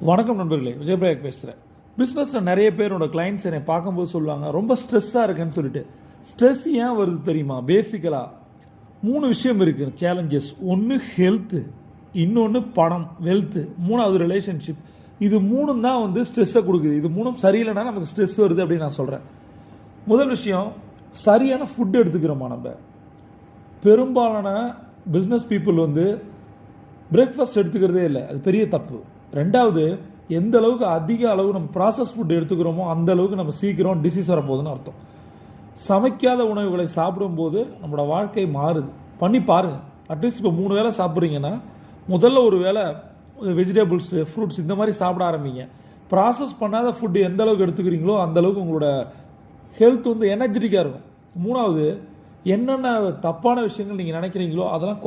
வணக்கம் நண்பர்களே, விஜயபிரயாக் பேசுகிறேன். பிஸ்னஸில் நிறைய பேரோட கிளைண்ட்ஸ் என்னை பார்க்கும்போது சொல்லுவாங்க, ரொம்ப ஸ்ட்ரெஸ்ஸாக இருக்குன்னு சொல்லிட்டு. ஸ்ட்ரெஸ் ஏன் வருது தெரியுமா? பேசிக்கலாக 3 விஷயம் இருக்குது சேலஞ்சஸ். ஒன்று ஹெல்த்து, இன்னொன்று பணம் வெல்த்து, 3வது ரிலேஷன்ஷிப். இது 3 தான் ஸ்ட்ரெஸ்ஸை கொடுக்குது. இது 3 சரியில்லைனா நமக்கு ஸ்ட்ரெஸ் வருது அப்படின்னு நான் சொல்கிறேன். முதல் விஷயம், சரியான ஃபுட் எடுத்துக்கிறோமா? நம்ம பெரும்பாலான பிஸ்னஸ் பீப்புள் பிரேக்ஃபாஸ்ட் எடுத்துக்கிறதே இல்லை. அது பெரிய தப்பு. 2வது, எந்த அளவுக்கு அதிக அளவு நம்ம ப்ராசஸ் ஃபுட் எடுத்துக்கிறோமோ அந்த அளவுக்கு நம்ம சீக்கிரம் டிசீஸ் வரப்போகுதுன்னு அர்த்தம். சமைக்காத உணவுகளை சாப்பிடும்போது நம்மளோட வாழ்க்கை மாறுது. பண்ணி பாருங்கள். அட்லீஸ்ட் இப்போ 3 வேளை சாப்பிட்றீங்கன்னா முதல்ல ஒரு வேளை வெஜிடபிள்ஸு ஃப்ரூட்ஸ் இந்த மாதிரி சாப்பிட ஆரம்பிங்க. ப்ராசஸ் பண்ணாத ஃபுட்டு எந்த அளவுக்கு எடுத்துக்கிறீங்களோ அந்த அளவுக்கு உங்களோட ஹெல்த் எனர்ஜெட்டிக்காக இருக்கும். 3வது, என்னென்ன தப்பான விஷயங்கள் நீங்கள் நினைக்கிறீங்களோ அதெல்லாம்